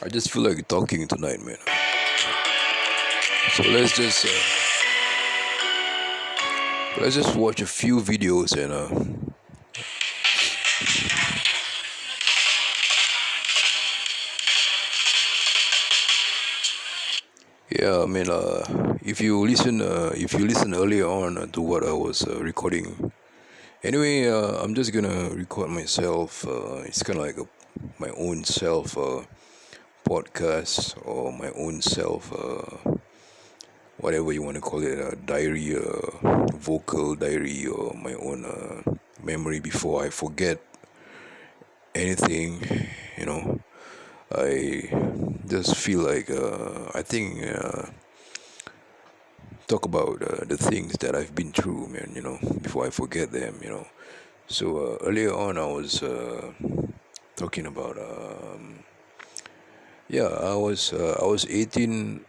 I just feel like talking tonight, man. So let's just watch a few videos and yeah, I mean if you listen earlier on to what I was recording. Anyway, I'm just gonna record myself. It's kind of like my own self podcast or my own self whatever you want to call it, a diary, vocal diary, or my own memory before I forget anything. You know, I just feel like I think talk about the things that I've been through, man. Before I forget them. So earlier on, I was talking about yeah, I was 18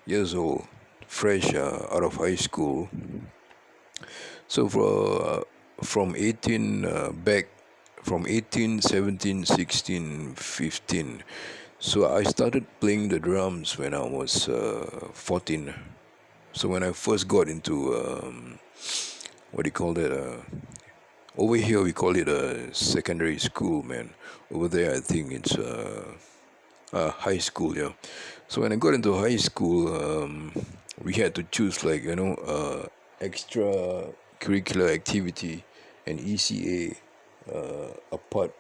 years old, fresh out of high school. So from 18 back from 18, 17, 16, 15. So I started playing the drums when I was 14. So when I first got into what do you call that? Over here we call it a secondary school, man. Over there I think it's high school, yeah. So when I got into high school, we had to choose like extra curricular activity and ECA apart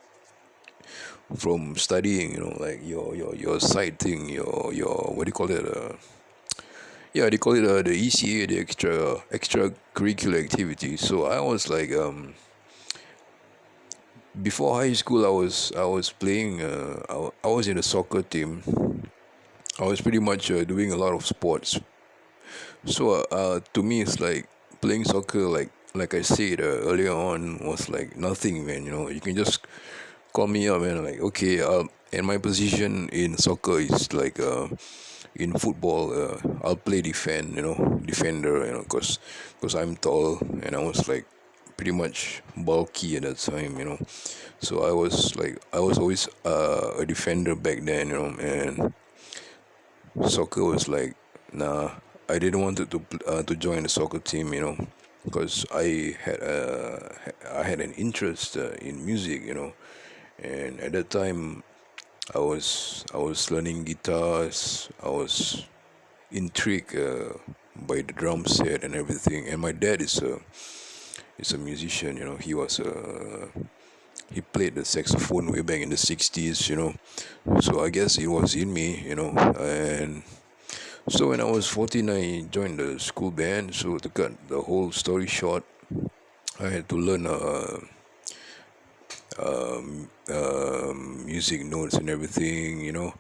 from studying. Like your side thing, your what do you call it? Yeah, they call it the ECA, the extra curricular activity. So I was like before high school, I was playing. I was in a soccer team. I was pretty much doing a lot of sports. So to me, it's like playing soccer. Like I said earlier on, was like nothing, man. You can just call me up and like okay. And my position in soccer is like in football. I'll play defender. Cause I'm tall and I was like pretty much bulky at that time. So I was always a defender back then. And soccer was like nah. I didn't want to join the soccer team, because I had an interest in music, and at that time I was learning guitars. I was intrigued by the drum set and everything. And my dad is a musician. He played the saxophone way back in the 60s. So I guess it was in me. And so when I was 14, I joined the school band. So to cut the whole story short, I had to learn music notes and everything. And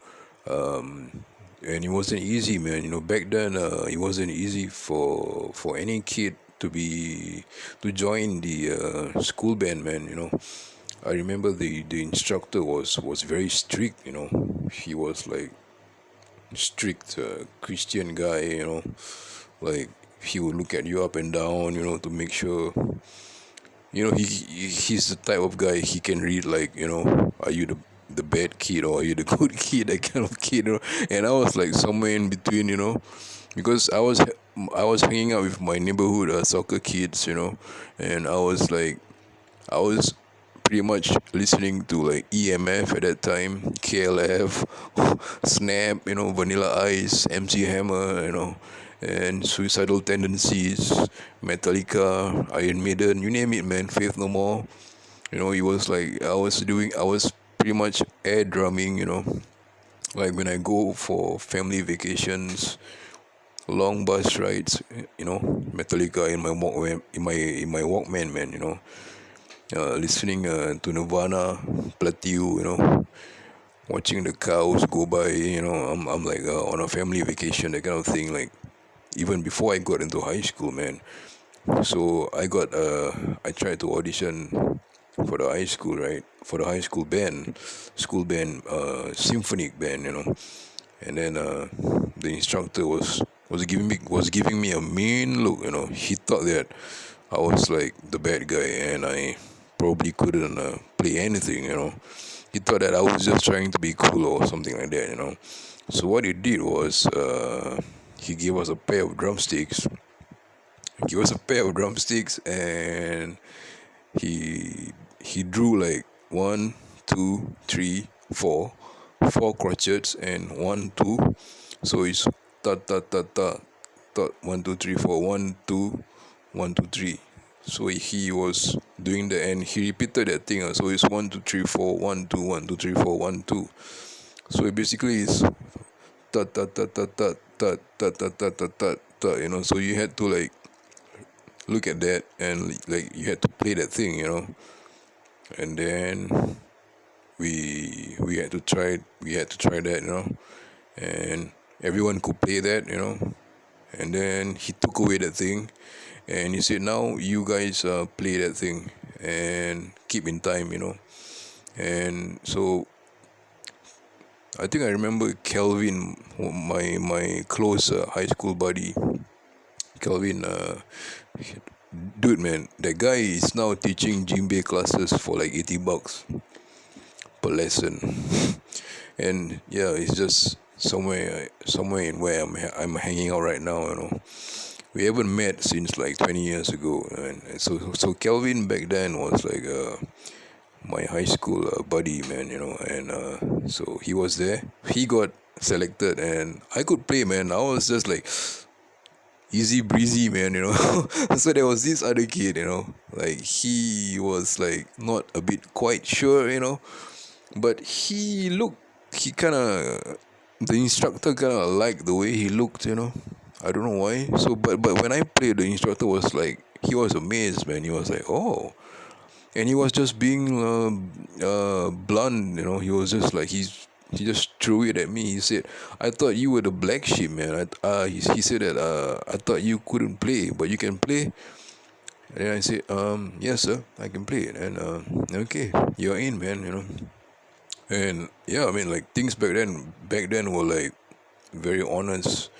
it wasn't easy, man. Back then, it wasn't easy for any kid to join the school band, man. I remember the instructor was very strict. He was like strict Christian guy. Like he would look at you up and down. To make sure. He's the type of guy he can read like are you the bad kid or are you the good kid, that kind of kid. And I was like somewhere in between. Because I was hanging out with my neighborhood soccer kids. And I was pretty much listening to like EMF at that time, KLF, Snap, Vanilla Ice, MC Hammer, and Suicidal Tendencies, Metallica, Iron Maiden, you name it, man. Faith No More. It was like I was pretty much air drumming. Like when I go for family vacations, long bus rides, Metallica in my Walkman, man. Listening to Nirvana, Plateau, watching the cows go by. I'm like on a family vacation, that kind of thing. Like even before I got into high school, man. So I tried to audition for the high school, right? For the high school band, symphonic band, And then the instructor was giving me a mean look. He thought that I was like the bad guy, and I probably couldn't play anything. he thought that I was just trying to be cool or something like that, So what he did was, he gave us a pair of drumsticks. And he drew like one, two, three, four crochets and 1, 2. So it's ta ta ta ta ta 1, 2, 3, 4, 1, 2, 1, 2, 3. So he was doing the and he repeated that thing. So it's 1, 2, 3, 4, 1, 2, 1, 2, 3, 4, 1, 2. So it basically is ta ta ta ta ta ta ta ta ta ta ta ta. So you had to like look at that and like you had to play that thing. And then we had to try that, and everyone could play that, and then he took away that thing and he said, now you guys play that thing and keep in time, and so I think I remember Kelvin, my close high school buddy. Kelvin, dude, man, that guy is now teaching djembe classes for like $80 per lesson. And yeah, it's just somewhere in where I'm hanging out right now. We haven't met since like 20 years ago, and so Kelvin back then was like my high school buddy, man. And so he was there. He got selected, and I could play, man. I was just like easy breezy, man. So there was this other kid, like he was like not a bit quite sure, but he kind of, the instructor kind of liked the way he looked, I don't know why. So but when I played, the instructor was like, he was amazed, man. He was like, oh. And he was just being blunt, he was just like, he just threw it at me. He said, I thought you were the black sheep, man. He said that I thought you couldn't play, but you can play. And then I said, yes, sir, I can play it. And okay, you're in, man. And yeah, I mean, like, things back then were like very honest,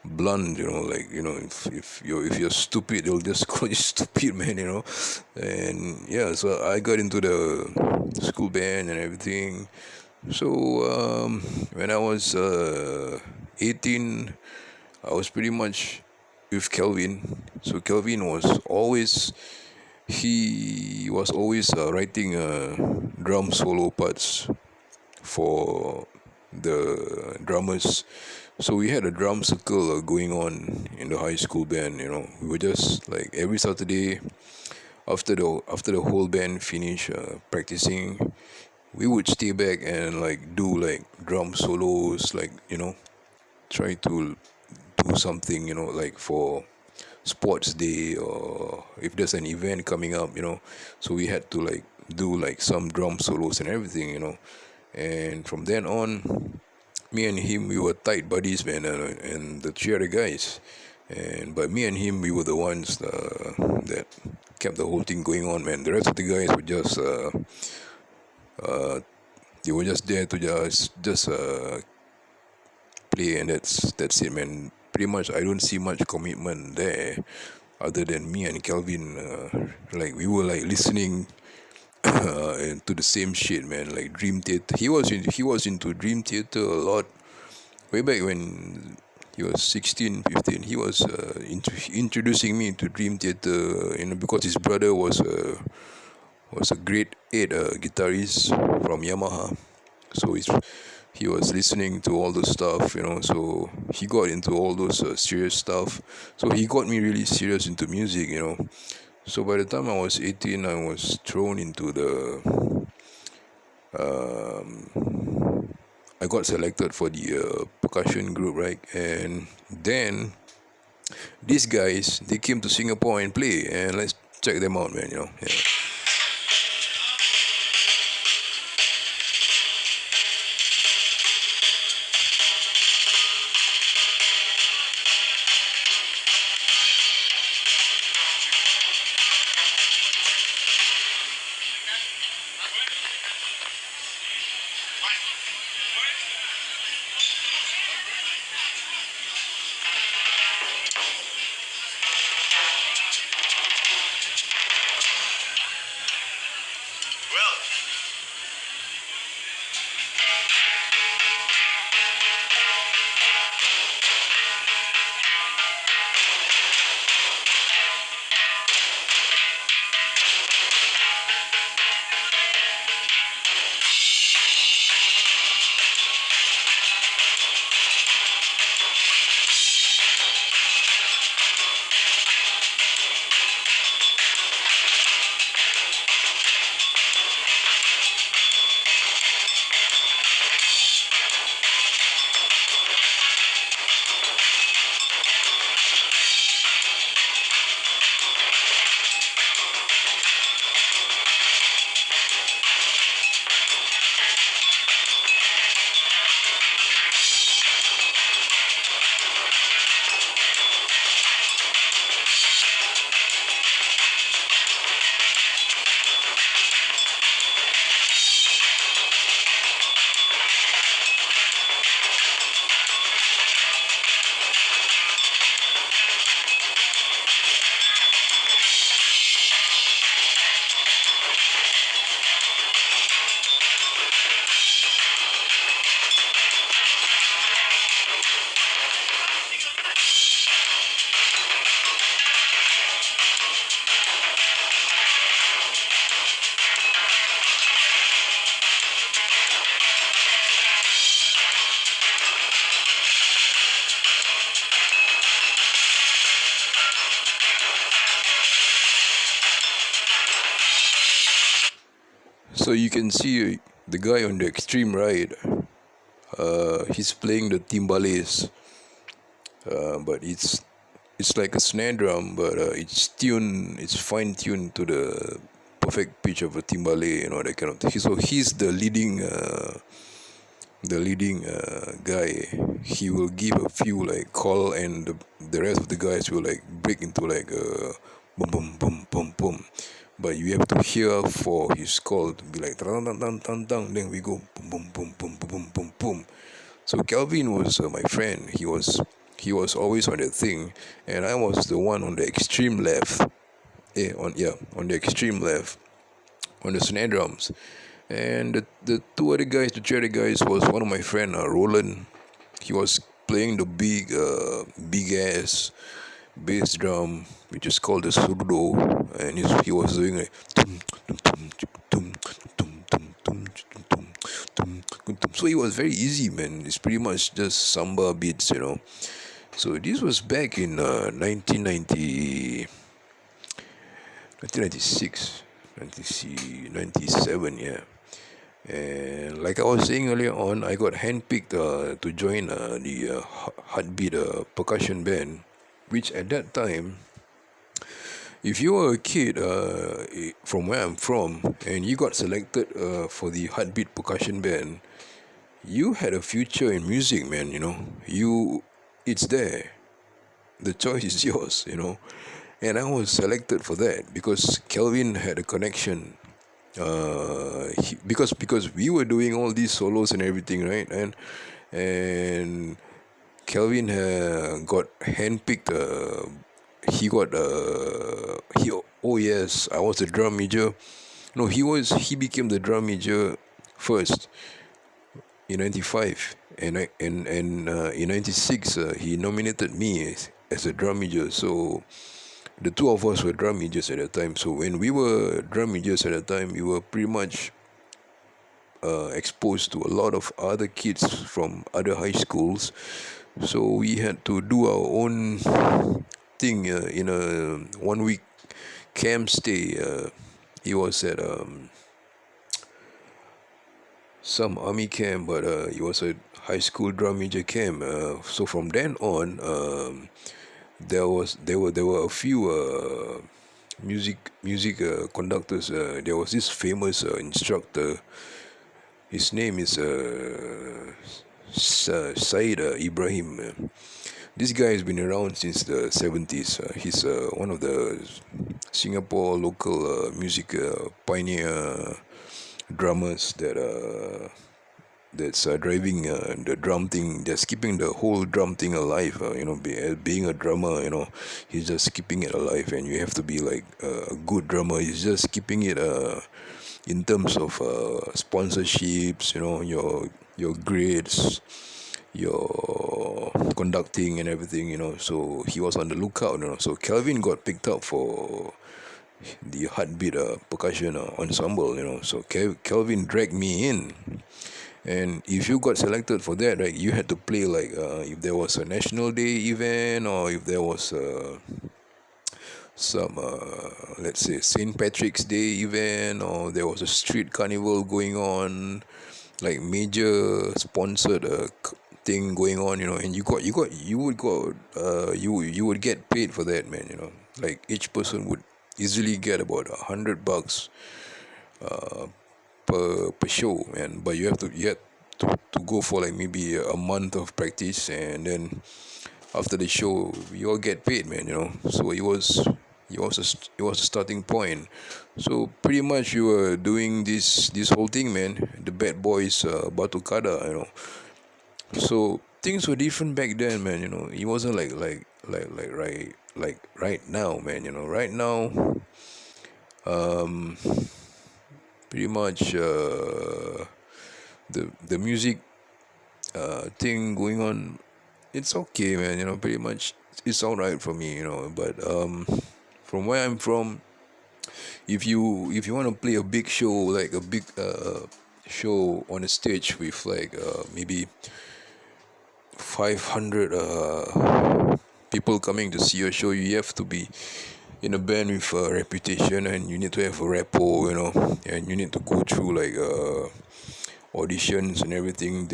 blunt, like, if you're stupid, they'll just call you stupid, man. And yeah, so I got into the school band and everything. So when I was 18, I was pretty much with Kelvin. So Kelvin was always he was always writing drum solo parts for the drummers. So we had a drum circle going on in the high school band. We were just like every Saturday after the whole band finished practicing, we would stay back and like do like drum solos, like try to do something, like for sports day, or if there's an event coming up, so we had to like do like some drum solos and everything, and from then on, me and him, we were tight buddies, man. And the three other guys, and but me and him, we were the ones that kept the whole thing going on, man. The rest of the guys were just uh, they were just there to just play, and that's it, man. Pretty much, I don't see much commitment there, other than me and Kelvin. Like we were like listening to the same shit, man. Like Dream Theater. He was into Dream Theater a lot way back when he was 16, 15. He was introducing me to Dream Theater, because his brother was a grade 8 guitarist from Yamaha. So he was listening to all the stuff, so he got into all those serious stuff. So he got me really serious into music, So by the time I was 18, I was thrown into I got selected for the percussion group, right? And then these guys, they came to Singapore and play, and let's check them out, man. Yeah. So you can see the guy on the extreme right. He's playing the timbales, but it's like a snare drum, but it's fine tuned to the perfect pitch of a timbale, that kind of thing. So he's the leading guy. He will give a few like call, and the rest of the guys will like break into like boom boom boom boom boom. But you have to hear for his call to be like dun dun dun dun dun. Then we go boom boom boom boom boom boom boom boom. So Calvin was my friend. He was always on that thing, and I was the one on the extreme left. On the extreme left, on the snare drums. And the three other guys was one of my friend, Roland. He was playing the big ass bass drum, which is called the surdo, and he was doing like tum, tum, tum, tum, tum, tum, tum, tum, tum, tum, tum. So it was very easy, man. It's pretty much just samba beats. So this was back in 1996, 97, yeah. And like I was saying earlier on, I got handpicked to join the Heartbeat percussion band, which at that time, if you were a kid from where I'm from and you got selected for the Heartbeat percussion band, you had a future in music, man. It's there. The choice is yours. And I was selected for that because Kelvin had a connection. Because we were doing all these solos and everything, right? And Kelvin got handpicked. He got he Oh yes, I was the drum major. No, he became the drum major first in '95, and in '96 he nominated me as a drum major. So the two of us were drum majors at that time. So when we were drum majors at that time, we were pretty much exposed to a lot of other kids from other high schools. So we had to do our own thing in a 1 week camp stay. It was at some army camp, but it was a high school drum major camp. So from then on, there were a few music conductors. There was this famous instructor. His name is Said Ibrahim. This guy has been around since the 70s. He's one of the Singapore local music pioneer drummers that's driving the drum thing, that's keeping the whole drum thing alive. Being a drummer, he's just keeping it alive, and you have to be like a good drummer. He's just keeping it in terms of sponsorships, your grades, your conducting and everything. So he was on the lookout. So Kelvin got picked up for the Heartbeat percussion ensemble. So Kelvin dragged me in. And if you got selected for that, right, you had to play like if there was a National Day event, or if there was some let's say St. Patrick's Day event, or there was a street carnival going on, like major sponsored thing going on, and you would get paid for that, man. Like each person would easily get about $100 per show, man. But you have to go for like maybe a month of practice, and then after the show you all get paid, man. So it was a starting point. So pretty much you were doing this whole thing, man. The bad boys Batukada. So things were different back then, man. It wasn't like right now, man. Right now, um pretty much the music thing going on, it's okay, man. Pretty much it's all right for me. But from where I'm from, if you want to play a big show, like a big show on a stage with like maybe 500 people coming to see your show, you have to be in a band with a reputation, and you need to have a rapport, and you need to go through like auditions and everything.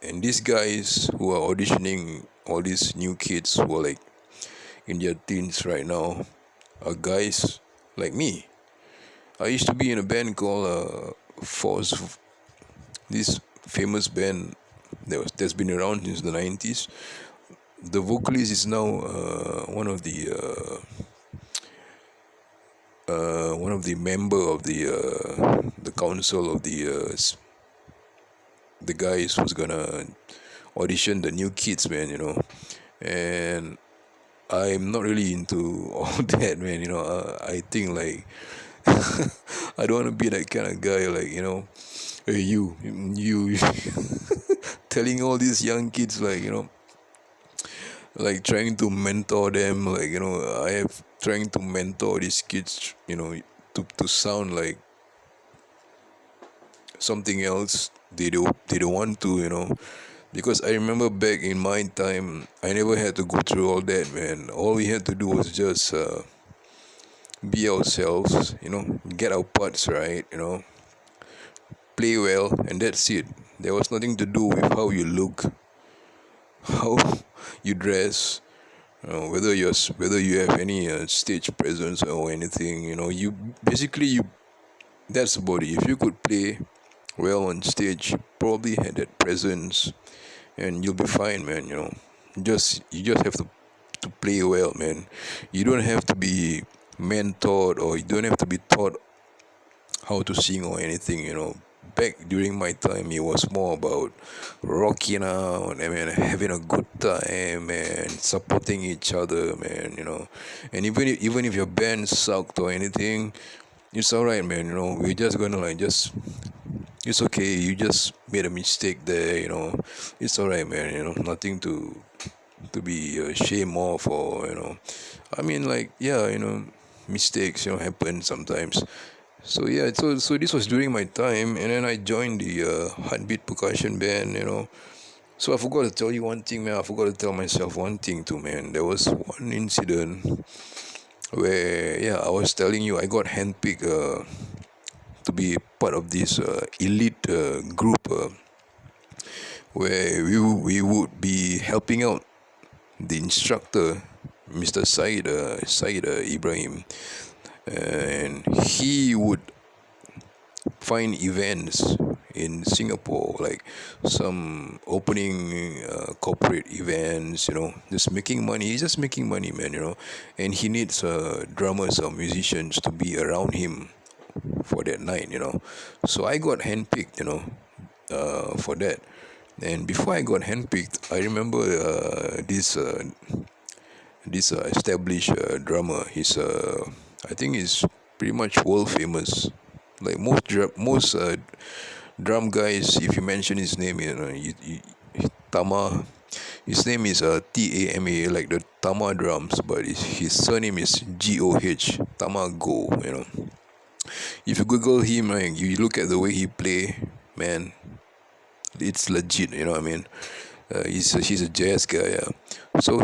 And these guys who are auditioning, all these new kids who are like in their teens right now, are guys like me. I used to be in a band called Force, this famous band that's been around since the 90s. The vocalist is now one of the member of the council of the guys who's gonna audition the new kids, man. And I'm not really into all that, man. I think like I don't want to be that kind of guy, like, hey, you, telling all these young kids, like, like trying to mentor them, like, I have trying to mentor these kids, to sound like something else. They don't want to, because I remember back in my time, I never had to go through all that, man. All we had to do was just be ourselves, get our parts right, play well, and that's it. There was nothing to do with how you look, how you dress, whether you have any stage presence or anything. You basically, you that's about it. If you could play well on stage, you probably had that presence, and you'll be fine, man. You just have to play well, man. You don't have to be mentored, or you don't have to be taught how to sing or anything. Back during my time, it was more about rocking out, I mean, having a good time, and supporting each other, man. And even if your band sucked or anything, it's alright, man. We're just gonna like just it's okay. You just made a mistake there. It's alright, man. Nothing to be ashamed of, or I mean, like, yeah, mistakes happen sometimes. So yeah, so this was during my time, and then I joined the Heartbeat Percussion Band. So I forgot to tell you one thing, man. I forgot to tell myself one thing too, man. There was one incident where, yeah, I was telling you I got handpicked to be part of this elite group, where we would be helping out the instructor, Mr. Said Ibrahim, and he would find events in Singapore, like some opening corporate events, just making money. He's just making money, man, and he needs drummers or musicians to be around him for that night. So I got handpicked, for that. And before I got handpicked, I remember this established drummer. I think he's pretty much world famous. Like most drum guys, if you mention his name, Tama. His name is Tama, like the Tama drums, but his surname is Goh, Tama Go. If you Google him, right, you look at the way he play, man, it's legit. You know what I mean? He's a jazz guy. Yeah. So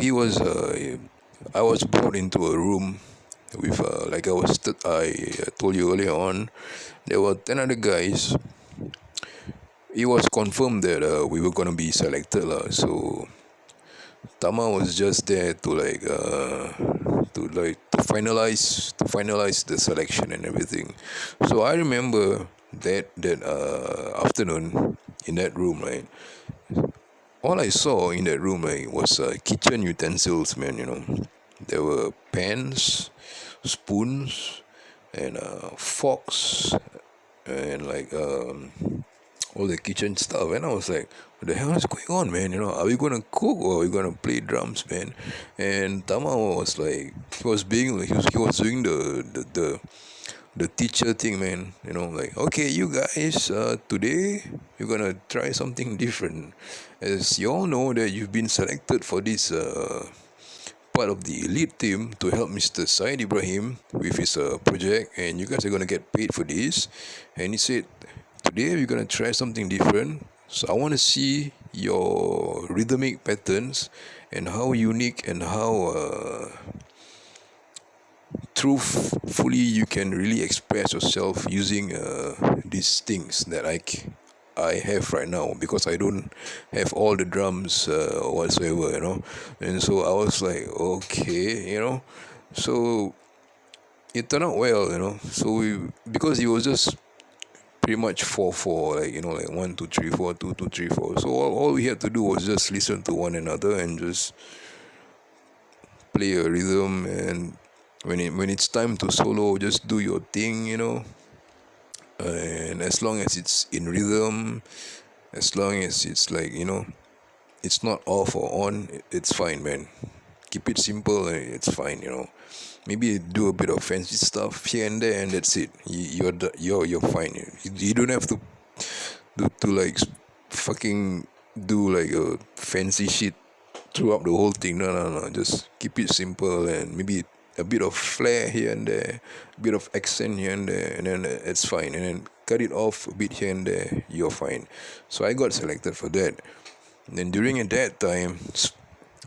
I was brought into a room with like I told you earlier on, there were 10 other guys. It was confirmed that we were gonna be selected, so Tama was just there to finalize the selection and everything. So I remember that afternoon in that room, right? All I saw in that room, right, was kitchen utensils, man. There were pans, spoons, and forks, and like all the kitchen stuff. And I was like, what the hell is going on, man? Are we gonna cook, or are we gonna play drums, man? And Tama was like, he was doing the teacher thing, man. Like, okay, you guys, today you're gonna try something different. As you all know that you've been selected for this part of the elite team to help Mr. Said Ibrahim with his project, and you guys are gonna get paid for this. And he said, today we're gonna try something different. So I want to see your rhythmic patterns, and how unique and how truthfully you can really express yourself using these things that I have right now, because I don't have all the drums whatsoever, and so I was like, okay, so it turned out well, so we, because it was just pretty much 4/4, like, like 1 2 3 4, 2 2 3 4. So all we had to do was just listen to one another and just play a rhythm, and when it's time to solo, just do your thing, and as long as it's in rhythm, as long as it's like, it's not off or on, it's fine, man. Keep it simple and it's fine, maybe do a bit of fancy stuff here and there, and that's it. You're fine. You don't have to like fucking do like a fancy shit throughout the whole thing. No. Just keep it simple, and maybe a bit of flair here and there, a bit of accent here and there, and then it's fine. And then cut it off a bit here and there, you're fine. So I got selected for that. And then during that time,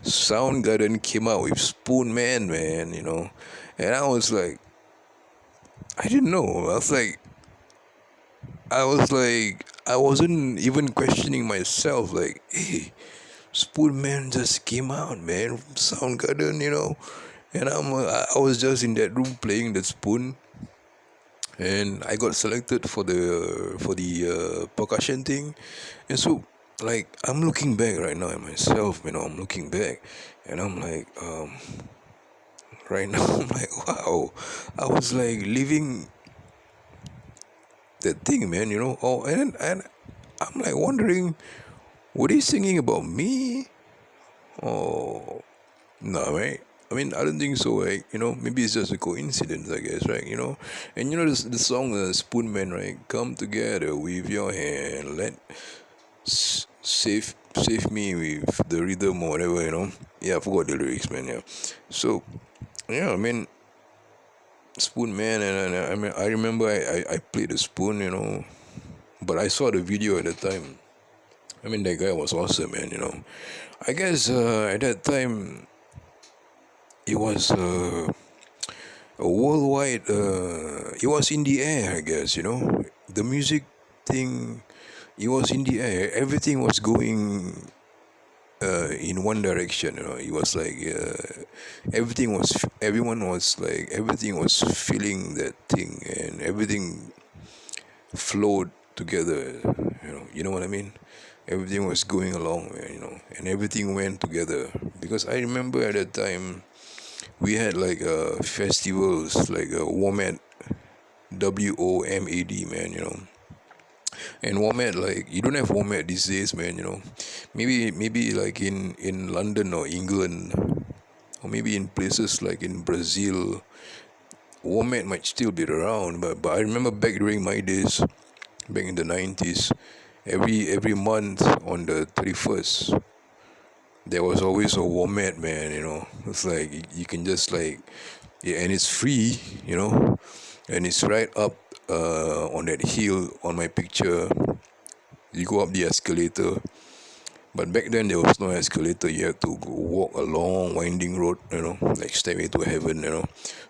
Soundgarden came out with Spoon Man, and I was like, I didn't know. I wasn't even questioning myself. Like, hey, Spoon Man just came out, man. Soundgarden, and I was just in that room playing the spoon, and I got selected for the percussion thing, and so like I'm looking back right now at myself, I'm looking back, and I'm like, right now I'm like, wow, I was like living that thing, man, Oh, and I'm like wondering, were they singing about me? Oh, no, right? I mean, I don't think so, right? Maybe it's just a coincidence, I guess, right? And the song Spoon Man, right? Come together with your hand, save me with the rhythm or whatever, Yeah, I forgot the lyrics, man. Yeah, so yeah, I mean, Spoon Man, and I mean, I remember I played the spoon, but I saw the video at the time. I mean, that guy was awesome, man. I guess at that time it was a worldwide. It was in the air, I guess. The music thing. It was in the air. Everything was going in one direction. It was like everything was feeling that thing, and everything flowed together. You know what I mean. Everything was going along, man, and everything went together. Because I remember at that time we had like festivals like WOMAD, WOMAD, man, and WOMAD, like, you don't have WOMAD these days, man, maybe like in London or England, or maybe in places like in Brazil, WOMAD might still be around, but I remember back during my days, back in the 90s, every month on the 31st, there was always a WOMAD, man. It's like you can just like, yeah, and it's free, and it's right up on that hill on my picture. You go up the escalator, but back then there was no escalator. You had to walk a long winding road, like Stairway to Heaven,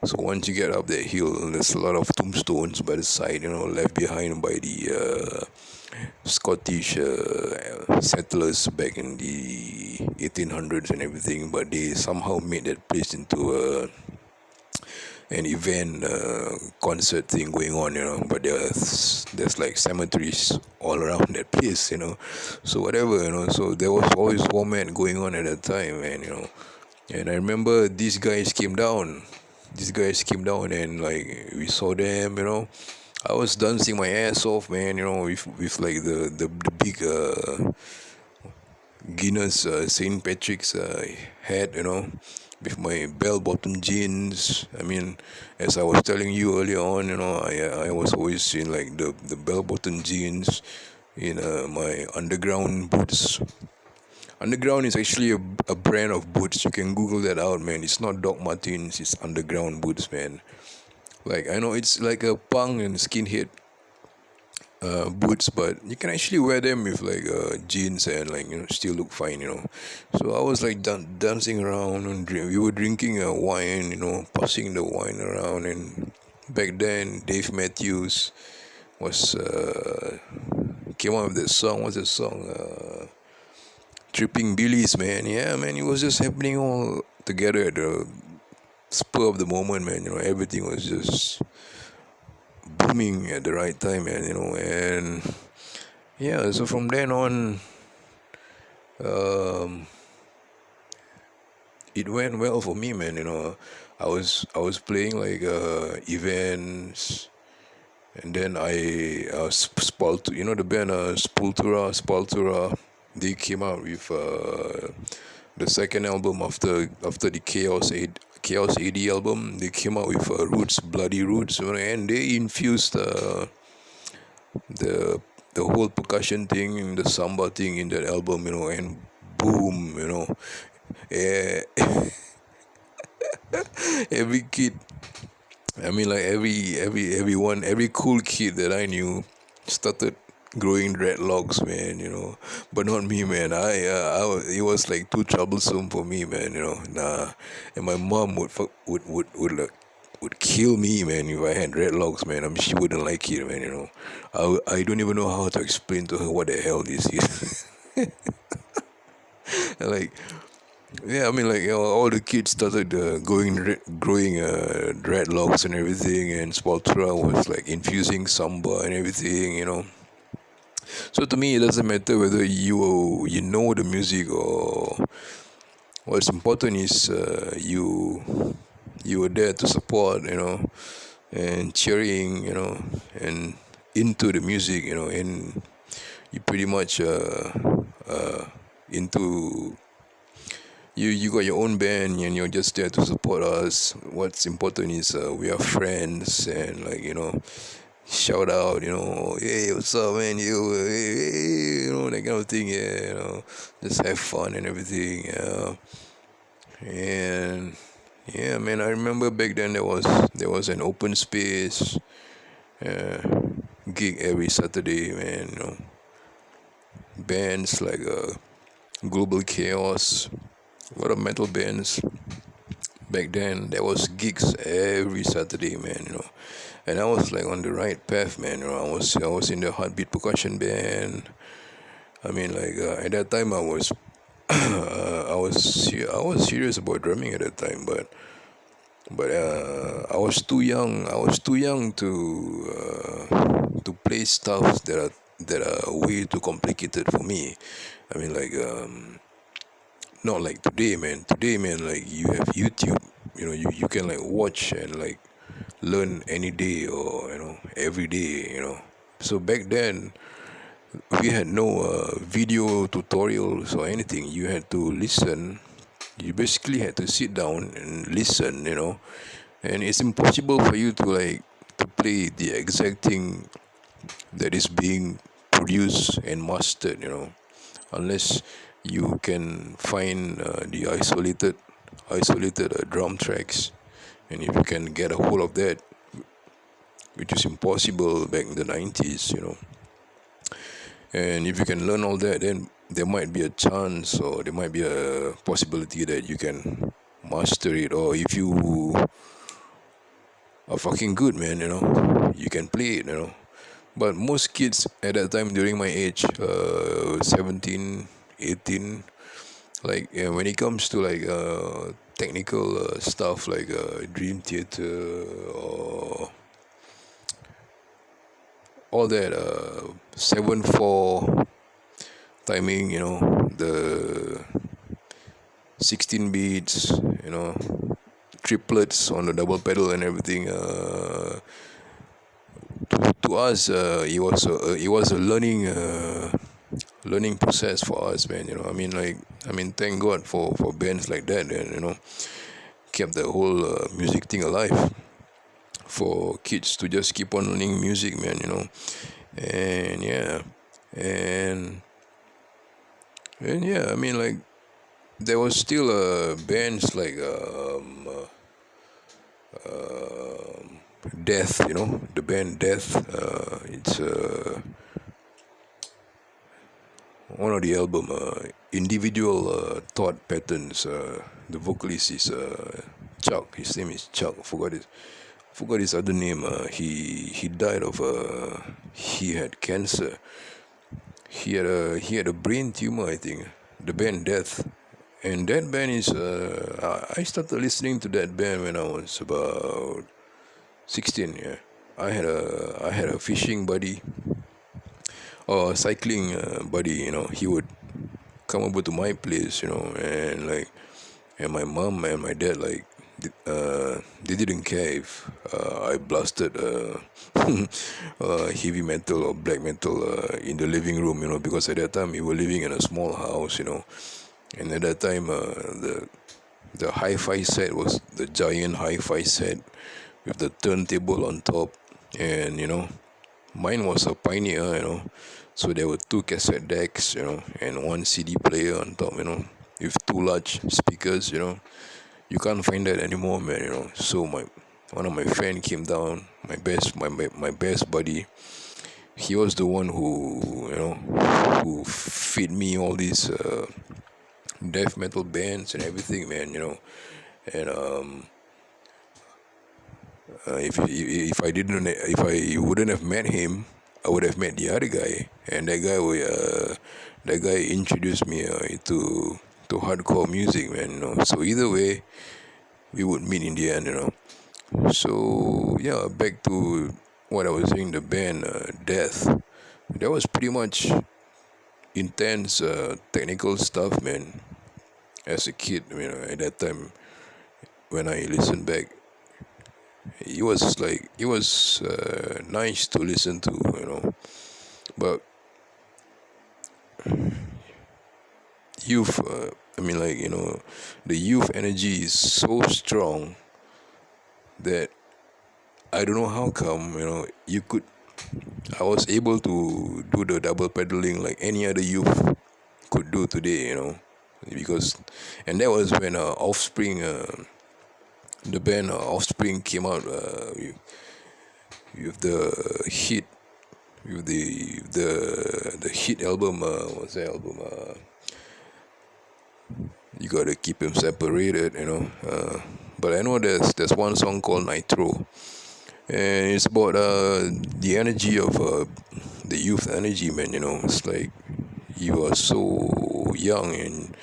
So once you get up that hill, there's a lot of tombstones by the side, left behind by the Scottish settlers back in the 1800s and everything. But they somehow made that place into an event concert thing going on, but there's like cemeteries all around that place, so whatever, so there was always WOMAD going on at that time, man, and I remember these guys came down, and like we saw them, I was dancing my ass off, man, with like the big Guinness St. Patrick's hat, with my bell-bottom jeans. I mean, as I was telling you earlier on, I was always in like the bell-bottom jeans, in my Underground boots. Underground is actually a brand of boots. You can Google that out, man. It's not Doc Martens, it's Underground boots, man. Like, I know it's like a punk and skinhead boots, but you can actually wear them with like jeans and like still look fine. So I was like dancing around and we were drinking wine, passing the wine around. And back then Dave Matthews was came out with that song. What's the song? Tripping Billies, man. Yeah, man, it was just happening all together at the spur of the moment, man. Everything was just booming at the right time, man. And yeah, so from then on, um, it went well for me, man. I was playing like events, and then the band Spultura. They came out with the second album after the Chaos AD album. They came out with Roots, Bloody Roots, and they infused the the whole percussion thing, the samba thing in that album, and boom, yeah, every kid. I mean, like everyone, every cool kid that I knew started growing dreadlocks, man. But not me, man. It was like too troublesome for me, man. Nah. And my mom would kill me, man, if I had dreadlocks, man. I mean, she wouldn't like it, man. I don't even know how to explain to her what the hell this is. Like, yeah, I mean, like, all the kids started growing dreadlocks and everything, and Spaltra was like infusing samba and everything. So to me, it doesn't matter whether you know the music, or what's important is you were there to support, and cheering, and into the music, and you pretty much into you got your own band and you're just there to support us. What's important is we are friends, and like shout out, hey, what's up, man, hey, that kind of thing. Yeah, just have fun and everything. And yeah, man, I remember back then there was an open space uh, gig every Saturday, man. Bands like Global Chaos, a lot of metal bands. Back then there was gigs every Saturday, man. And I was like on the right path, man. I was in the Heartbeat percussion band. I mean, like at that time I was I was serious about drumming at that time, but I was too young. I was too young to play stuff that are way too complicated for me. I mean, like not like today, man. Today, man, like you have YouTube. You can like watch and like learn any day, or every day. So back then we had no video tutorials or anything. You had to listen. You basically had to sit down and listen. And it's impossible for you to like to play the exact thing that is being produced and mastered. Unless you can find the isolated drum tracks, and if you can get a hold of that, which is impossible back in the 90s. And if you can learn all that, then there might be a chance, or there might be a possibility that you can master it. Or if you are fucking good, man, you can play it. But most kids at that time during my age, 17, 18, like when it comes to like technical stuff like Dream Theater or all that 7/4 timing, the 16 beats, triplets on the double pedal and everything. To us, it was a learning process for us, man. I mean, thank God for bands like that, and kept the whole music thing alive for kids to just keep on learning music, man. And yeah, and yeah, I mean, like there was still bands like Death, the band Death. It's one of the album, Individual Thought Patterns. The vocalist is Chuck. His name is Chuck. Forgot his other name. He died of he had cancer. He had a brain tumor, I think. The band Death, and that band is I started listening to that band when I was about 16. Yeah, I had a fishing buddy or cycling buddy. He would come over to my place, and my mom and my dad, like, they didn't care if I blasted heavy metal or black metal in the living room, because at that time we were living in a small house, and at that time the hi-fi set was the giant hi-fi set with the turntable on top, and mine was a Pioneer, so there were two cassette decks, and one CD player on top, with two large speakers, you can't find that anymore, man, so my one of my friend came down, my best buddy. He was the one who feed me all these death metal bands and everything, man, and if I wouldn't have met him, I would have met the other guy, and that guy introduced me to hardcore music, man. So either way, we would meet in the end, So yeah, back to what I was saying. The band Death. That was pretty much intense technical stuff, man. As a kid, at that time when I listened back, it was nice to listen to, but youth, the youth energy is so strong that I don't know how come, you could I was able to do the double pedaling like any other youth could do today, because and that was when Offspring, the band Offspring came out with the hit, with the hit album. What's that album? You gotta keep them separated, but I know there's one song called Nitro, and it's about the energy of the youth energy, man. It's like you are so young and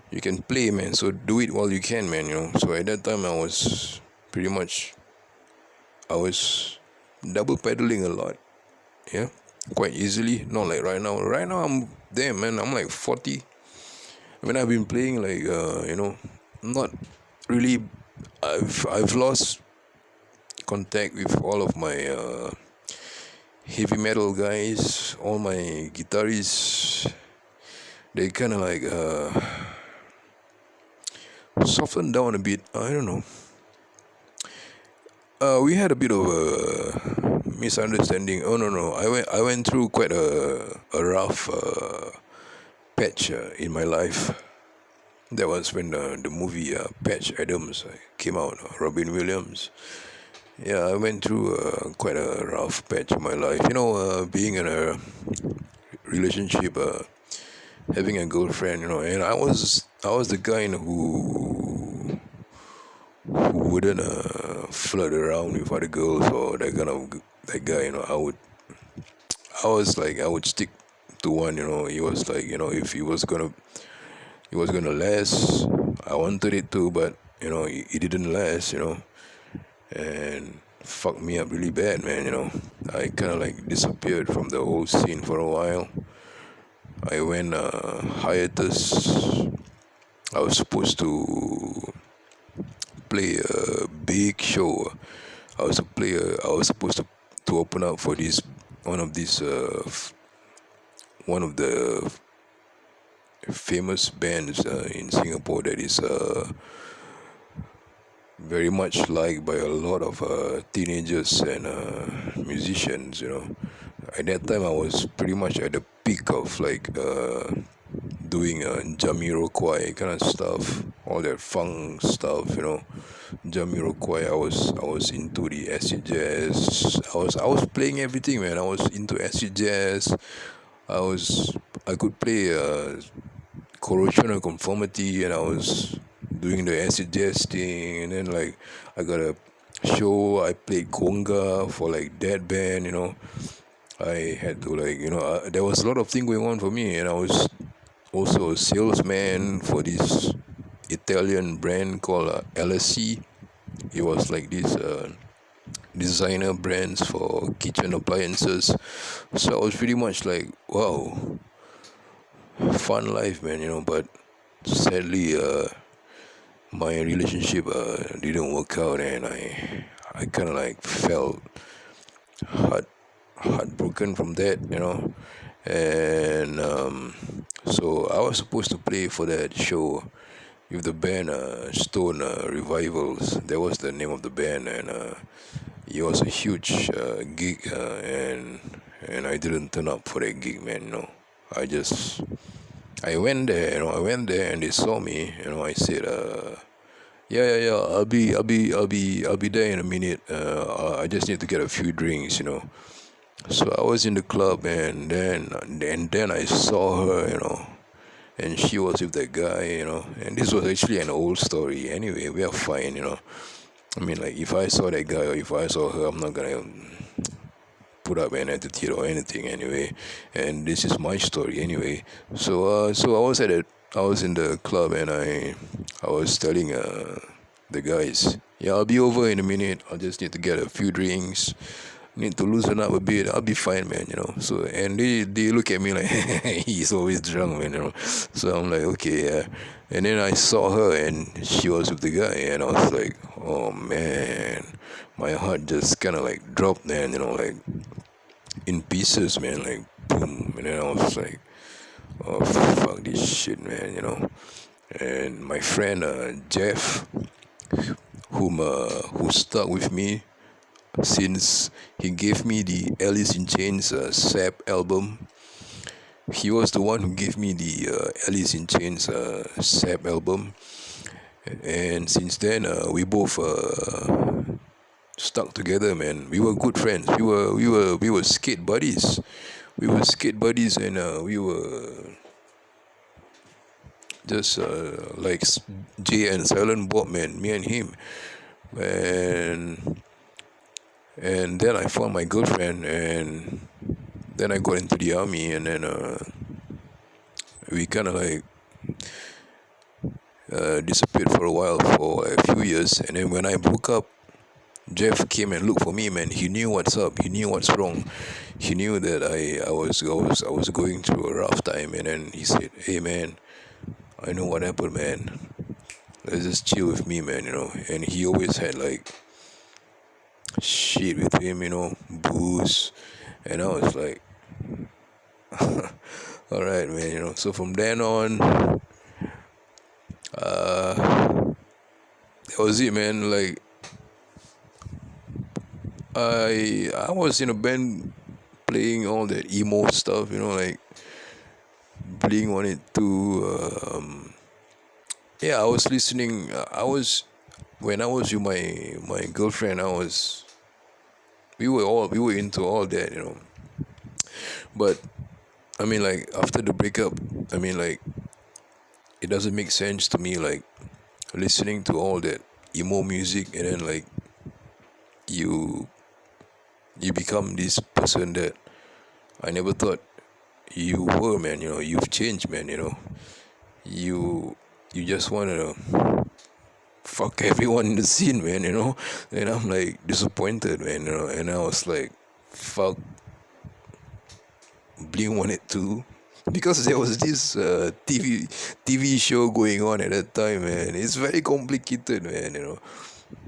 you can play, man. So do it while you can, man. So at that time, I was double pedaling a lot, yeah, quite easily. Not like right now. Right now, I'm damn, man. I'm like 40. I've been playing like not really. I've lost contact with all of my heavy metal guys. All my guitarists, they kind of like softened down a bit. I don't know. We had a bit of a misunderstanding. Oh no, I went through quite a rough patch in my life. That was when the movie Patch Adams came out. Robin Williams. Yeah, I went through quite a rough patch in my life. Being in a relationship, having a girlfriend. And I was the guy who wouldn't flirt around with other girls or that guy. I would stick to one. He was like, if he was gonna last. I wanted it to, but it didn't last. And fucked me up really bad, man. I kind of like disappeared from the whole scene for a while. I went hiatus. I was supposed to play a big show. I was supposed to open up for this one of these one of the famous bands in Singapore that is very much liked by a lot of teenagers and musicians. At that time, I was pretty much at the peak of like doing Jamiroquai kind of stuff, all that funk stuff, Jamiroquai. I was into the acid jazz. I was playing everything, man. I was into acid jazz. I could play corrosion and conformity, and I was doing the acid jazz thing. And then like I got a show. I played conga for like that band. I had to like there was a lot of thing going on for me, and I was also a salesman for this Italian brand called LSC. It was like this designer brands for kitchen appliances. So I was pretty much like, wow, fun life, man. But sadly, my relationship didn't work out, and I kind of like felt heart heartbroken from that, and so I was supposed to play for that show with the band Stone Revivals. That was the name of the band, and it was a huge gig, and I didn't turn up for that gig, man. I just I went there, and they saw me. I said, yeah, yeah, yeah. I'll be there in a minute. I just need to get a few drinks. So I was in the club, and then I saw her, and she was with that guy, and this was actually an old story. Anyway, we are fine. I mean, like if I saw that guy or if I saw her, I'm not gonna put up an attitude or anything anyway. And this is my story anyway. So I was in the club, and I was telling the guys, yeah, I'll be over in a minute. I just need to get a few drinks. Need to loosen up a bit. I'll be fine, man. So and they look at me like he's always drunk, man. So I'm like, okay, yeah. And then I saw her, and she was with the guy, and I was like, oh man, my heart just kind of like dropped, man. Like in pieces, man. Like boom. And then I was like, oh fuck this shit, man. And my friend Jeff, who stuck with me since he gave me the Alice in Chains Sap album. He was the one who gave me the Alice in Chains Sap album, and since then we both stuck together, man. We were good friends. We were skate buddies. We were skate buddies, and we were just like Jay and Silent Bob, man. Me and him, and then I found my girlfriend, and then I got into the army, and then we kind of like disappeared for a while, for a few years, and then when I broke up, Jeff came and looked for me, man. He knew what's up. He knew what's wrong. He knew that I was going through a rough time, and then he said, "Hey, man, I know what happened, man. Let's just chill with me, man." And he always had like shit with him, booze, and I was like, all right, man. So from then on, that was it, man. Like I was in a band playing all that emo stuff, like Blink 182. Yeah, I was listening. When I was with my girlfriend. We were into all that, But I mean, like after the breakup, I mean, like it doesn't make sense to me, like listening to all that emo music, and then like you you become this person that I never thought you were, man. You've changed, man. You just wanna fuck everyone in the scene, man. And I'm like disappointed, man. And I was like, fuck Blink 182, because there was this TV show going on at that time, man. It's very complicated, man.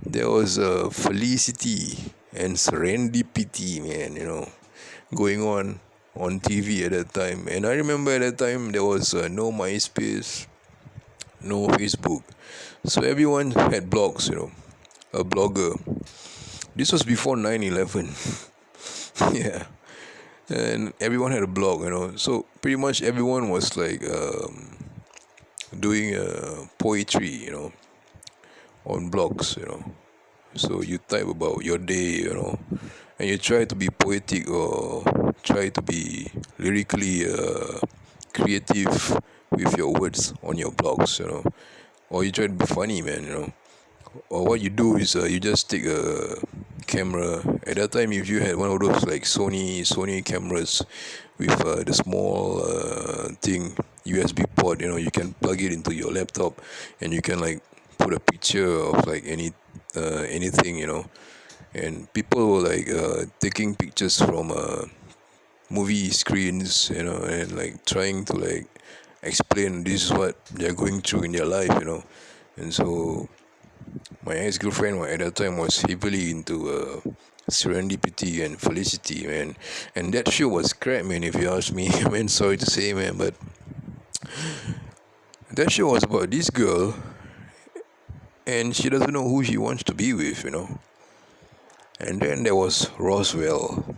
There was Felicity and Serendipity, man. Going on TV at that time. And I remember at that time there was no MySpace, no Facebook, so everyone had blogs. A blogger. This was before 9/11. Yeah. and everyone had a blog, so pretty much everyone was like doing poetry, on blogs, so you type about your day, and you try to be poetic or try to be lyrically creative with your words on your blogs, or you try to be funny, man, or what you do is you just take a camera. At that time, if you had one of those like Sony cameras with the small thing USB port, you can plug it into your laptop, and you can like put a picture of like anything, and people were like taking pictures from movie screens, and like trying to like explain this is what they're going through in their life, and so my ex-girlfriend at that time was heavily into Serendipity and Felicity, man, and that show was crap, man. If you ask me, man, sorry to say, man, but that show was about this girl, and she doesn't know who she wants to be with, And then there was Roswell,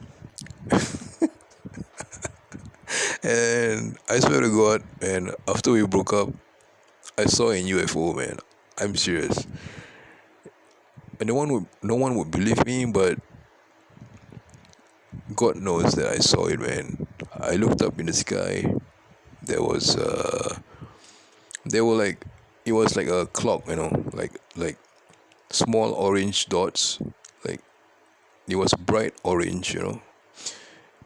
and I swear to God, and after we broke up, I saw a UFO, man. I'm serious, and no one would believe me, but God knows that I saw it, man. I looked up in the sky. There was there were like it was like a clock, like small orange dots. Like it was bright orange,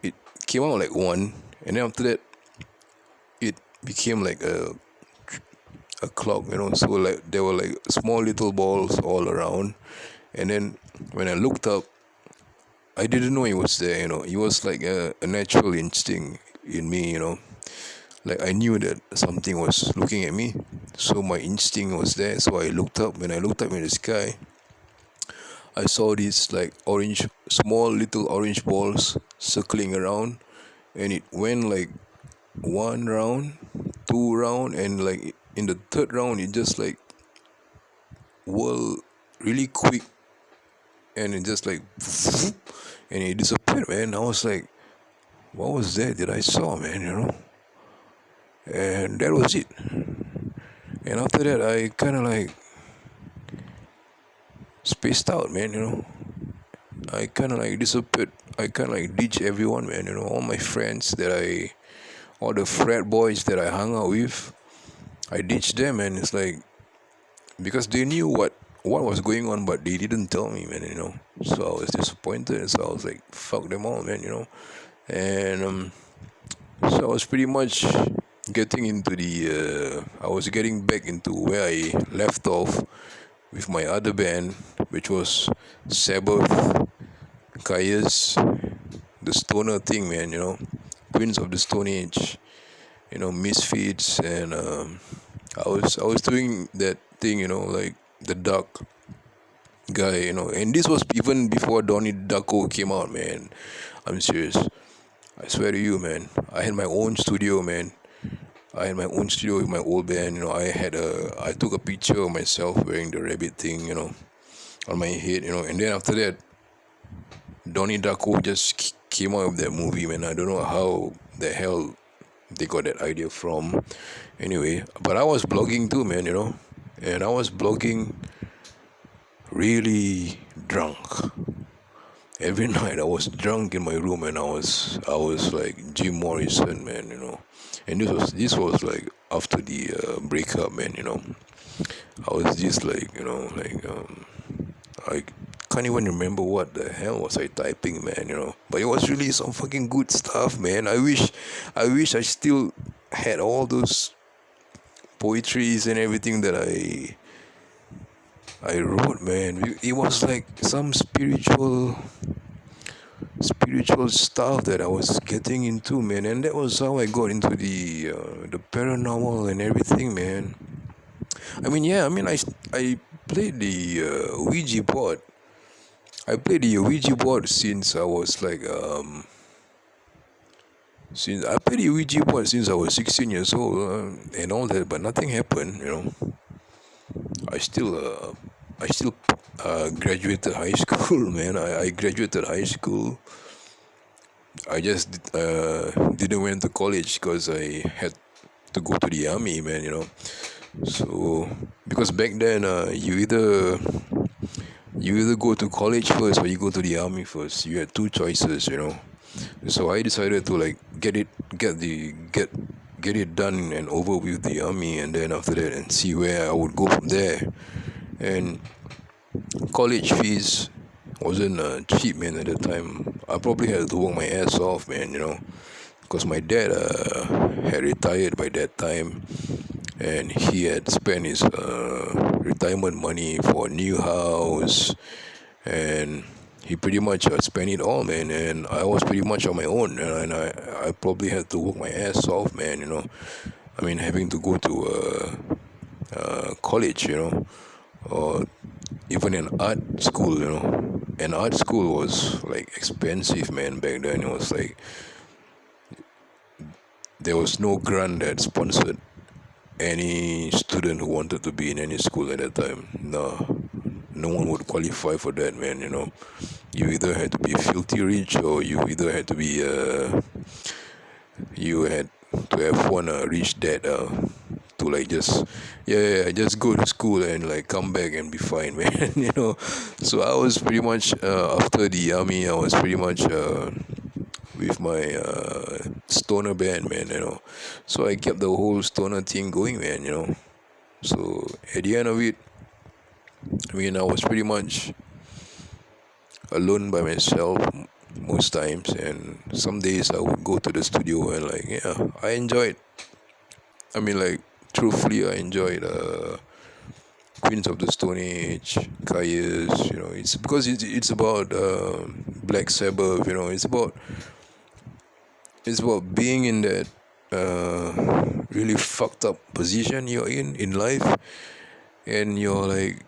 It came out like one, and then after that, it became like a clock, So like there were like small little balls all around, and then when I looked up, I didn't know it was there, It was like a natural instinct in me, Like I knew that something was looking at me, so my instinct was there. So I looked up. When I looked up in the sky, I saw these like orange, small little orange balls circling around, and it went like one round, two round, and like in the third round, it just like whirled really quick, and it just like and it disappeared, man. I was like, what was that I saw, man? And that was it. And after that, I kind of like spaced out, man. I kind of like disappeared. I kind of like ditched everyone, man. All my friends all the frat boys that I hung out with, I ditched them, and it's like because they knew what was going on, but they didn't tell me, man. So I was disappointed. So I was like, fuck them all, man. And so I was pretty much getting into I was getting back into where I left off with my other band, which was Sabbath, Caius, the stoner thing, man, Queens of the Stone Age, Misfits, and I was doing that thing, like the dark guy, and this was even before Donnie Darko came out, man. I'm serious. I swear to you, man. I had my own studio, man. I had my own studio with my old band. I took a picture of myself wearing the rabbit thing, on my head, and then after that, Donnie Darko just came out of that movie, man. I don't know how the hell they got that idea from. Anyway, but I was blogging too, man, and I was blogging really drunk. Every night I was drunk in my room, and I was like Jim Morrison, man, and this was like after the breakup, man, I was just like, I can't even remember what the hell was I typing, man, but it was really some fucking good stuff, man. I wish I still had all those poetries and everything that I wrote, man. It was like some spiritual stuff that I was getting into, man, and that was how I got into the paranormal and everything, man. I played the Ouija board. I played the Ouija board since I was like since I played the Ouija board since I was 16 years old, and all that, but nothing happened. I still uh, I still graduated high school, man. I graduated high school, I just didn't went to college because I had to go to the army, man. So because back then, you either go to college first or you go to the army first. You had two choices. So I decided to like get it done and over with the army, and then after that, and see where I would go from there. And college fees wasn't cheap, man. At the time, I probably had to work my ass off, man. Because my dad had retired by that time, and he had spent his retirement money for a new house, and he pretty much spent it all, man. And I was pretty much on my own, and I probably had to work my ass off, man. I mean, having to go to college, or even an art school, and art school was like expensive, man. Back then, it was like there was no grant that sponsored any student who wanted to be in any school at that time. No one would qualify for that, man. You either had to be filthy rich, or you had to have one rich dad to like just just go to school and like come back and be fine, man. So I was pretty much after the army, I was pretty much with my stoner band, man. So I kept the whole stoner thing going, man. So at the end of it, I mean, I was pretty much alone by myself most times, and some days I would go to the studio and like, yeah, I enjoyed. I mean, like, truthfully, I enjoyed Queens of the Stone Age, Kayas. It's because it's about Black Sabbath. It's about being in that really fucked up position you're in life, and you're like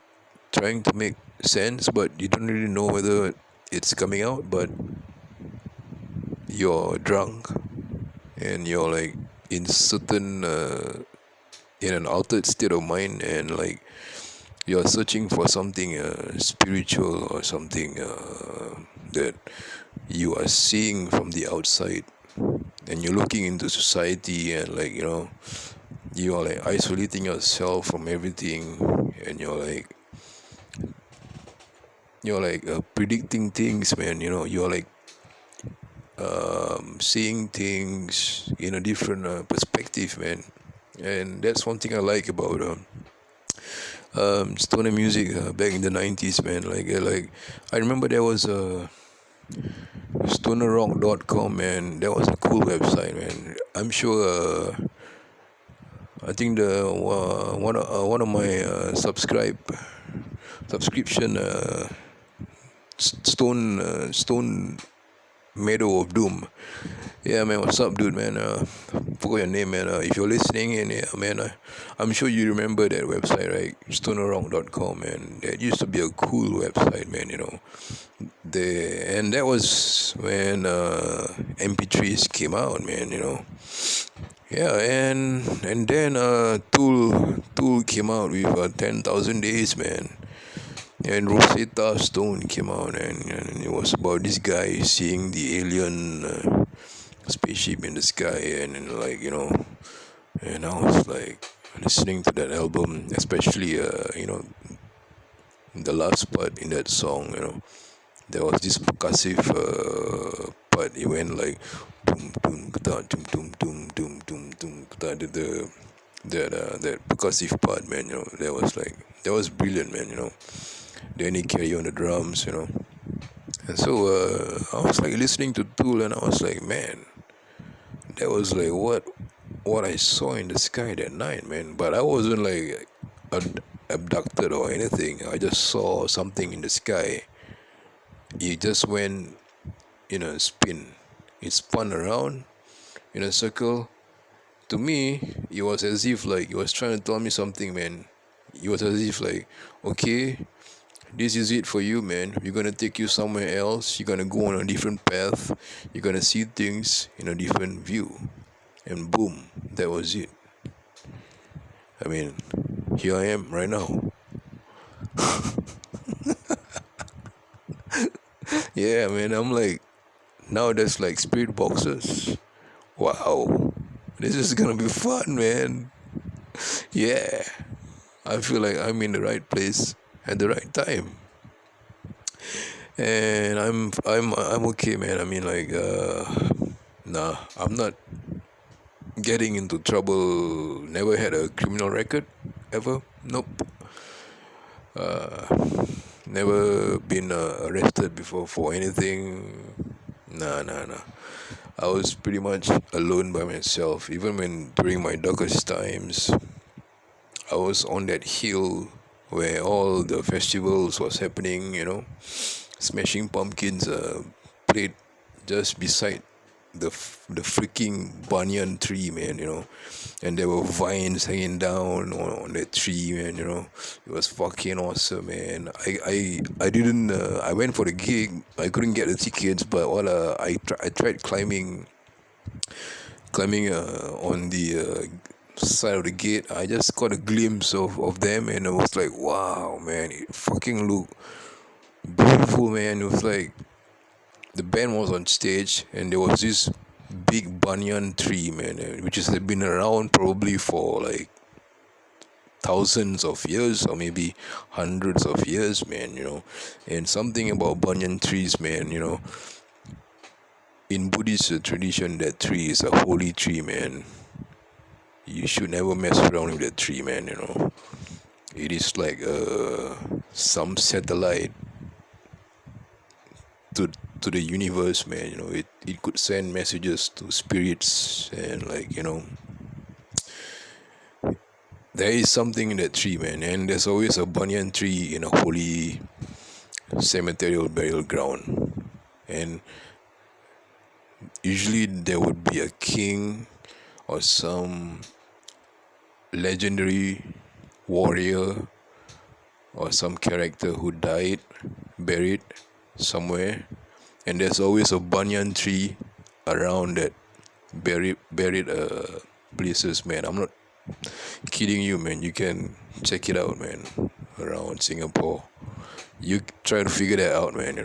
trying to make sense, but you don't really know whether it's coming out. But you're drunk, and you're like in certain in an altered state of mind, and like you're searching for something spiritual, or something that you are seeing from the outside, and you're looking into society, and like you are like isolating yourself from everything, and you're like predicting things, man. You're like seeing things in a different perspective, man. And that's one thing I like about stoner music back in the 90s, man. Like I remember there was a stonerrock.com, man. That was a cool website, man. I'm sure I think the one of my subscription Stone Meadow of Doom. Yeah, man, what's up, dude, man? Forgot your name, man. If you're listening, and yeah, man, I'm sure you remember that website, right? Stonerrock.com, man. That used to be a cool website, man. And that was when MP3s came out, man. Yeah, and then Tool came out with 10,000 Days, man. And Rosetta Stone came out, and it was about this guy seeing the alien spaceship in the sky, and like and I was like listening to that album, especially the last part in that song. There was this percussive part. It went like boom boom ka doom doom doom doom doom doom ka that percussive part, man. That was brilliant, man. Then he carry on the drums, and so I was like listening to Tool, and I was like, man, that was like what I saw in the sky that night, man. But I wasn't like abducted or anything. I just saw something in the sky. It just went in a spin. It spun around in a circle. To me, it was as if like it was trying to tell me something, man. It was as if like, okay, this is it for you, man. We're gonna take you somewhere else. You're gonna go on a different path. You're gonna see things in a different view. And boom, that was it. I mean, here I am right now. Yeah, man. I'm like Now there's like spirit boxes. Wow, this is gonna be fun, man. Yeah, I feel like I'm in the right place at the right time, and I'm okay, man. I mean, like, nah, I'm not getting into trouble. Never had a criminal record ever. Nope. Never been arrested before for anything. Nah, nah, nah. I was pretty much alone by myself. Even when during my darkest times, I was on that hill where all the festivals was happening. Smashing Pumpkins played just beside the freaking banyan tree, man. And there were vines hanging down on that tree, man. It was fucking awesome, man. I didn't. I went for the gig. I couldn't get the tickets, but I tried climbing on the side of the gate. I just got a glimpse of them, and I was like, wow, man, it fucking looked beautiful, man. It was like the band was on stage, and there was this big banyan tree, man, which has been around probably for like thousands of years or maybe hundreds of years, man. And something about banyan trees, man. In Buddhist tradition, that tree is a holy tree, man. You should never mess around with that tree, man. It is like some satellite to to the universe, man. It could send messages to spirits, and like, there is something in that tree, man. And there's always a banyan tree in a holy cemetery or burial ground, and usually there would be a king or some legendary warrior or some character who died, buried somewhere, and there's always a banyan tree around that buried places, man. I'm not kidding you, man. You can check it out, man. Around Singapore, you try to figure that out, man.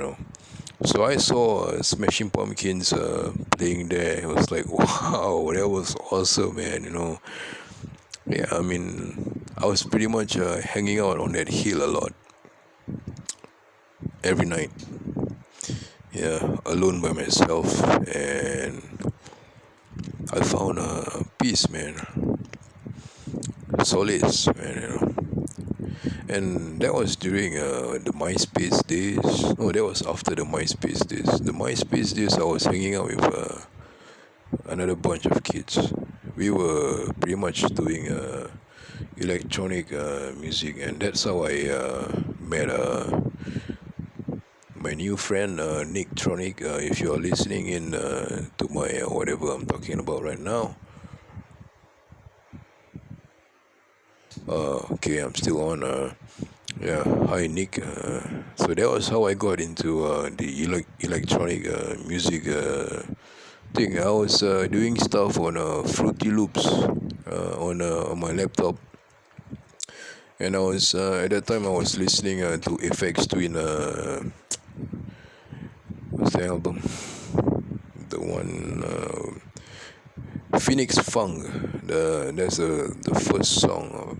So I saw Smashing Pumpkins playing there. It was like, wow, that was awesome, man. Yeah, I mean, I was pretty much hanging out on that hill a lot every night. Yeah, alone by myself, and I found peace, man, solace, man. And that was during the MySpace days. No, that was after the MySpace days. The MySpace days, I was hanging out with another bunch of kids. We were pretty much doing electronic music, and that's how I met my new friend Nick Tronic. If you are listening in to my whatever I'm talking about right now, okay, I'm still on. Yeah, hi Nick. So that was how I got into the electronic music thing. I was doing stuff on Fruity Loops on my laptop, and I was at that time I was listening to FX Twin. What's the album? The one Phoenix Funk. That's the first song.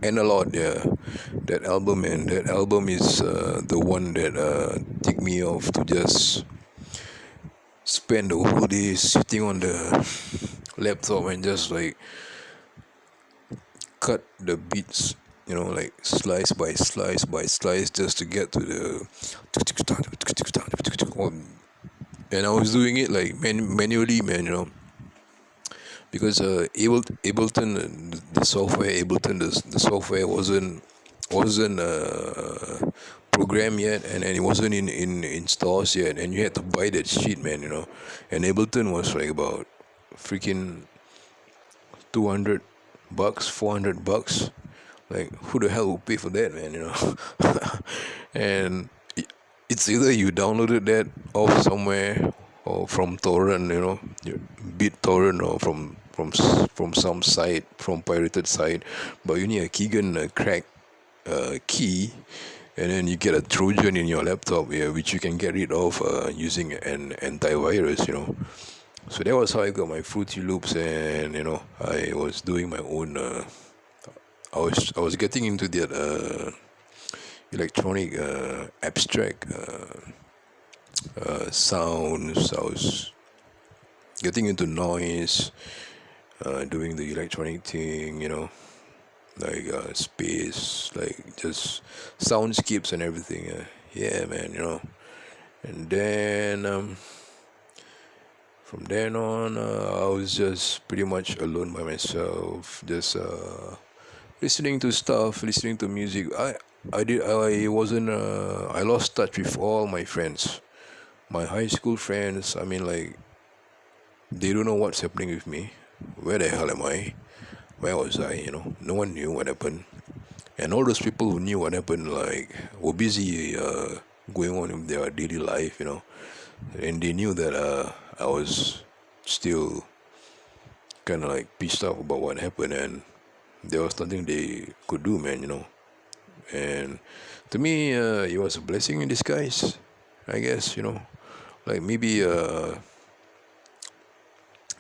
Analog, yeah, that album, and that album is the one that ticked me off to just spend the whole day sitting on the laptop and just like cut the beats, like slice by slice by slice, just to get to the. And I was doing it like manually, man, because Ableton, the software Ableton, the software wasn't programmed yet, and it wasn't in stores yet, and you had to buy that shit, man. And Ableton was like about freaking $200, $400. Like, who the hell will pay for that, man? And it's either you downloaded that off somewhere or from torrent, your BitTorrent, or from some site, from pirated site, but you need a Keegan crack key, and then you get a Trojan in your laptop, yeah, which you can get rid of using an antivirus, So that was how I got my Fruity Loops, and I was doing my own. I was getting into that electronic abstract sounds. I was getting into noise, doing the electronic thing, like space, like just soundscapes and everything. Yeah, man, And then from then on, I was just pretty much alone by myself, just listening to stuff, listening to music. I wasn't. I lost touch with all my friends, my high school friends. I mean, like they don't know what's happening with me. Where the hell am I? Where was I? No one knew what happened. And all those people who knew what happened, like, were busy going on with their daily life, and they knew that I was still kind of like pissed off about what happened, and there was nothing they could do, man, And to me, it was a blessing in disguise, I guess, like maybe it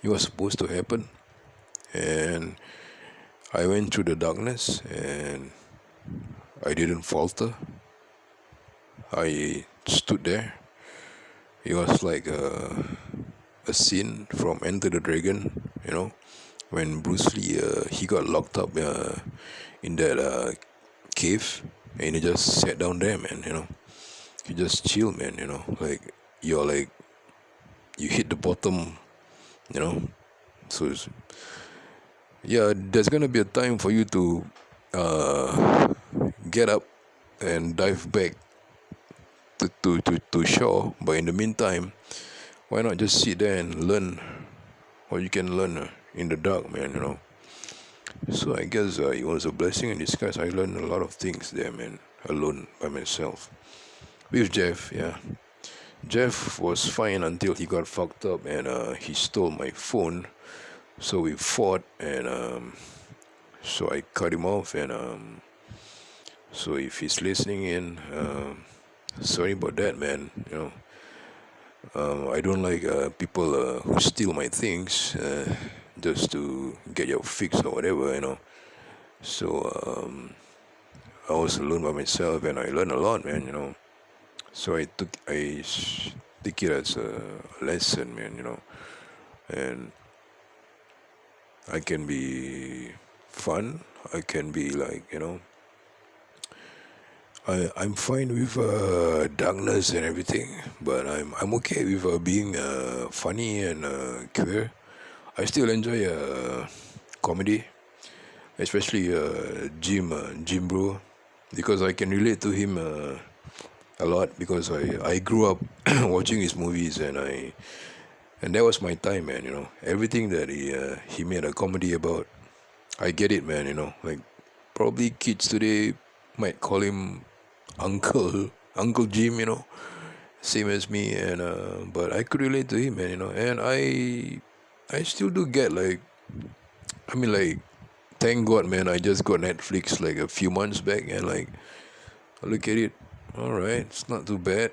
was supposed to happen, and I went through the darkness, and I didn't falter. I stood there. It was like a scene from Enter the Dragon, when Bruce Lee he got locked up in that cave, and he just sat down there, man. You just chill, man. Like you're like you hit the bottom, you know. So yeah, there's gonna be a time for you to get up and dive back to shore. But in the meantime, why not just sit there and learn what you can learn in the dark, man? So I guess it was a blessing in disguise. I learned a lot of things there, man, alone by myself. With Jeff, yeah. Jeff was fine until he got fucked up and he stole my phone. So we fought, and so I cut him off. And so if he's listening in, sorry about that, man. I don't like people who steal my things just to get your fix or whatever, So I was alone by myself, and I learned a lot, man. So take it as a lesson, man. And I can be fun. I can be like, I'm fine with darkness and everything, but I'm okay with being funny and queer. I still enjoy comedy, especially Jim Bro, because I can relate to him a lot, because I grew up watching his movies, and that was my time, man. Everything that he made a comedy about, I get it, man. Like probably kids today might call him Uncle Jim, same as me, and but I could relate to him, man. And I still do get like, I mean, like, thank God, man. I just got Netflix like a few months back, and like, I look at it. All right, it's not too bad.